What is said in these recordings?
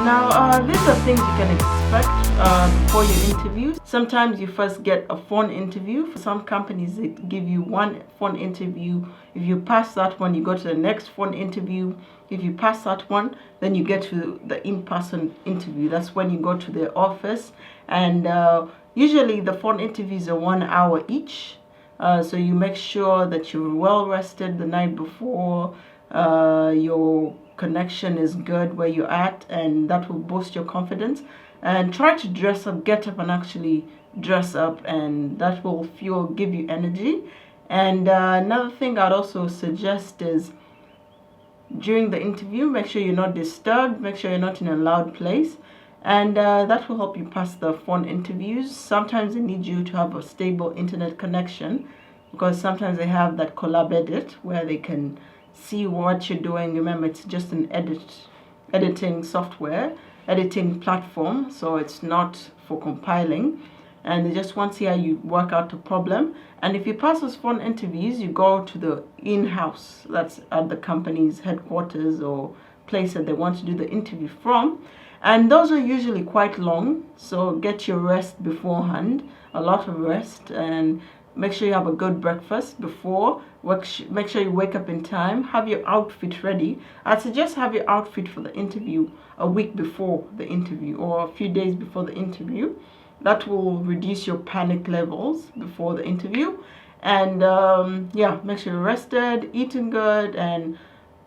Now, these are things you can expect before your interview. Sometimes you first get a phone interview. For some companies, they give you one phone interview. If you pass that one, you go to the next phone interview. If you pass that one, then you get to the in-person interview. That's when you go to the office. And usually the phone interviews are 1 hour each. So you make sure that you're well rested the night before. Your connection is good where you're at, and that will boost your confidence. And try to dress up, get up and actually dress up, and that will give you energy. And another thing I'd also suggest is during the interview, make sure you're not disturbed, make sure you're not in a loud place, and that will help you pass the phone interviews. Sometimes they need you to have a stable internet connection, because sometimes they have that collab edit where they can see what you're doing. Remember, it's just an editing software, editing platform, so it's not for compiling, and they just want to see how you work out the problem. And if you pass those phone interviews, you go to the in-house, that's at the company's headquarters or place that they want to do the interview from, and those are usually quite long, so get your rest beforehand, a lot of rest, and make sure you have a good breakfast before. Make sure you wake up in time. Have your outfit ready. I'd suggest have your outfit for the interview a week before the interview or a few days before the interview. That will reduce your panic levels before the interview. And yeah, make sure you're rested, eating good, and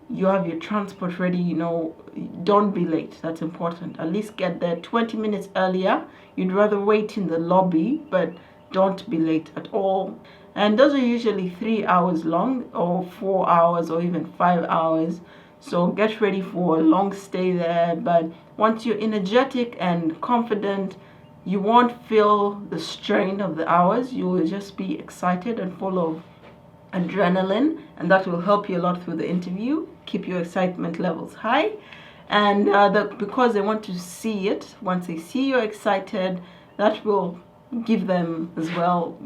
you have your transport ready. Don't be late. That's important. At least get there 20 minutes earlier. You'd rather wait in the lobby, but don't be late at all. And those are usually 3 hours long, or 4 hours, or even 5 hours. So get ready for a long stay there. But once you're energetic and confident, you won't feel the strain of the hours. You will just be excited and full of adrenaline, and that will help you a lot through the interview. Keep your excitement levels high. And because they want to see it, once they see you're excited, that will give them as well,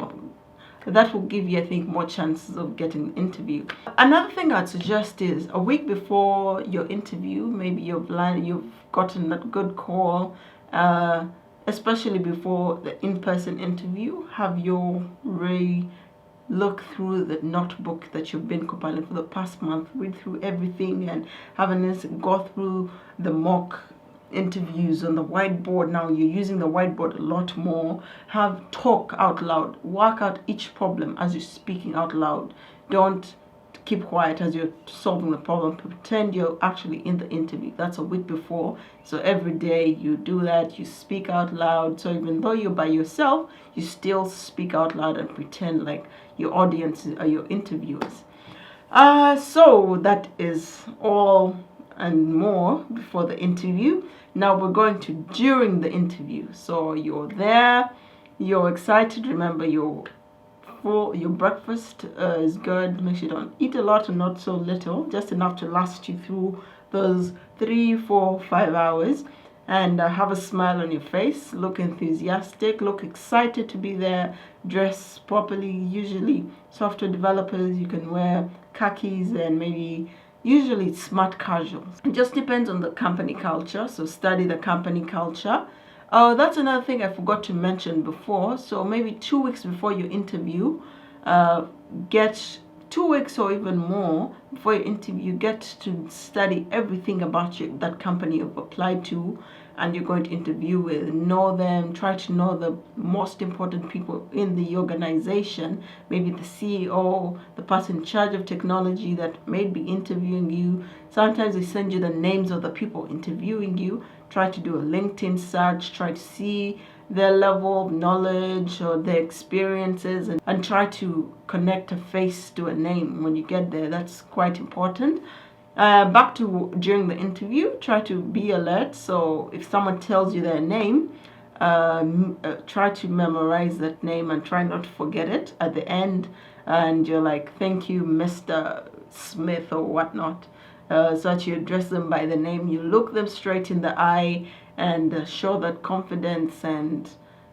that will give you, I think, more chances of getting an interview. Another thing I'd suggest is a week before your interview, maybe you've gotten that good call, especially before the in-person interview, have your look through the notebook that you've been compiling for the past month, read through everything, and go through the mock interviews on the whiteboard. Now you're using the whiteboard a lot more. Talk out loud, work out each problem as you're speaking out loud. Don't keep quiet as you're solving the problem. Pretend you're actually in the interview. That's a week before. So every day you do that, you speak out loud. So even though you're by yourself, you still speak out loud and pretend like your audience are your interviewers. So that is all and more before the interview. Now we're going to during the interview. So you're there, you're excited. Remember, your breakfast is good. Make sure you don't eat a lot and not so little, just enough to last you through those 3, 4, 5 hours. And have a smile on your face, look enthusiastic, look excited to be there, dress properly. Usually software developers, you can wear khakis and maybe usually smart casuals. It just depends on the company culture, so study the company culture. Oh, that's another thing I forgot to mention before. So maybe 2 weeks before your interview, get 2 weeks or even more before your interview, get to study everything about that company you've applied to and you're going to interview with. Know them, try to know the most important people in the organization, maybe the CEO, the person in charge of technology that may be interviewing you. Sometimes they send you the names of the people interviewing you. Try to do a LinkedIn search, try to see their level of knowledge or their experiences, and try to connect a face to a name when you get there. That's quite important. Back to during the interview, try to be alert. So if someone tells you their name, try to memorize that name and try not to forget it at the end. And you're like, thank you, Mr. Smith or whatnot. So that you address them by the name, you look them straight in the eye and show that confidence. And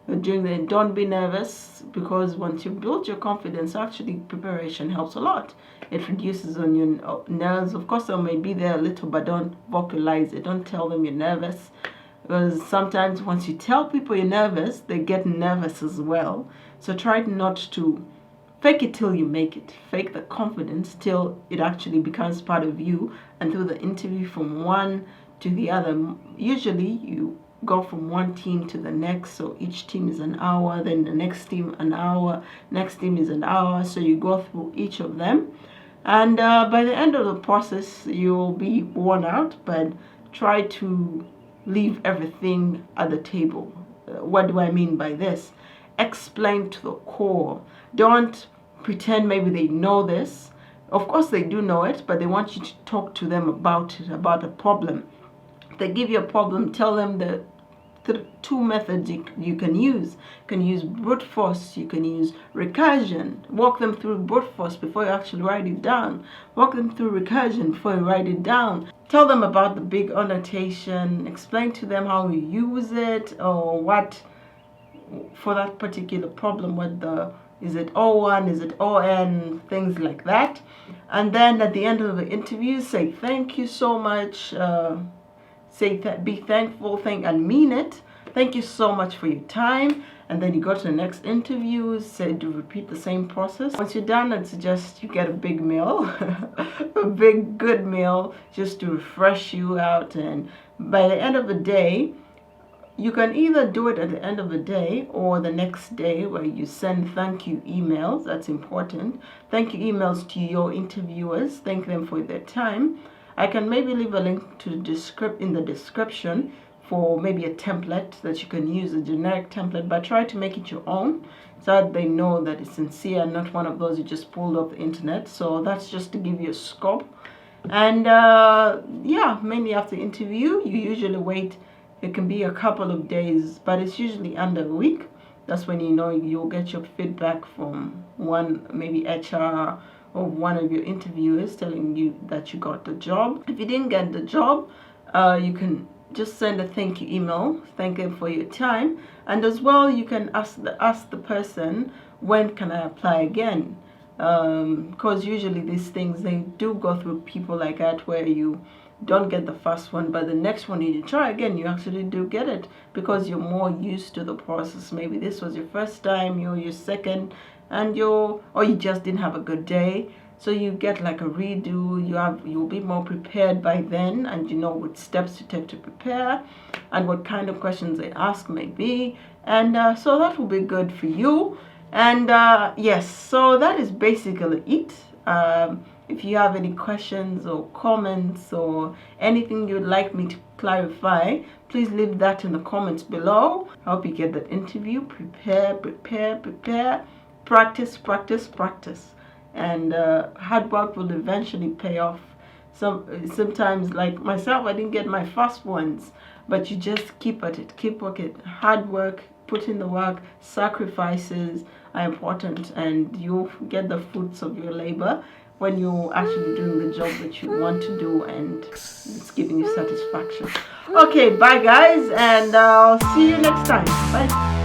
don't be nervous, because once you build your confidence, actually preparation helps a lot. It reduces on your nerves. Of course, they may be there a little, but don't vocalize it. Don't tell them you're nervous. because sometimes once you tell people you're nervous, they get nervous as well. So try not to fake it till you make it. Fake the confidence till it actually becomes part of you, and through the interview from one to the other, usually you go from one team to the next, so each team is an hour, then the next team an hour, next team is an hour, so you go through each of them, and by the end of the process you'll be worn out, but try to leave everything at the table. What do I mean by this? Explain to the core. Don't pretend maybe they know this. Of course they do know it, but they want you to talk to them about it, about a problem. If they give you a problem, tell them the two methods you can use. You can use brute force, you can use recursion. Walk them through brute force before you actually write it down. Walk them through recursion before you write it down. Tell them about the big annotation. Explain to them how you use it, or what for that particular problem, is it O1, is it ON, things like that. And then at the end of the interview, say thank you so much. Be thankful, and mean it. Thank you so much for your time. And then you go to the next interview, say to repeat the same process. Once you're done, I'd suggest you get a big meal, a big good meal, just to refresh you out. And by the end of the day, you can either do it at the end of the day or the next day, where you send thank you emails. That's important. Thank you emails to your interviewers. Thank them for their time. I can maybe leave a link to in the description for maybe a template that you can use, a generic template, but try to make it your own so that they know that it's sincere, not one of those you just pulled off the internet. So that's just to give you a scope. And yeah, mainly after the interview, you usually wait. It can be a couple of days, but it's usually under a week. That's when you'll get your feedback from one, maybe HR or one of your interviewers, telling you that you got the job. If you didn't get the job, you can just send a thank you email, thank them for your time, and as well you can ask the person, when can I apply again? Because usually these things, they do go through people like that, where you don't get the first one, but the next one you try again, you actually do get it, because you're more used to the process. Maybe this was your first time, you're your second, and or you just didn't have a good day, so you get like a redo. You'll be more prepared by then, and you know what steps to take to prepare, and what kind of questions they ask maybe, and so that will be good for you. And yes, so that is basically it. If you have any questions or comments or anything you'd like me to clarify, please leave that in the comments below. I hope you get that interview. Prepare. Practice. And hard work will eventually pay off. Sometimes, like myself, I didn't get my first ones, but you just keep at it. Keep working. Hard work, put in the work, sacrifices are important, and you'll get the fruits of your labor when you're actually doing the job that you want to do, and it's giving you satisfaction. Okay, bye guys, and I'll see you next time. Bye.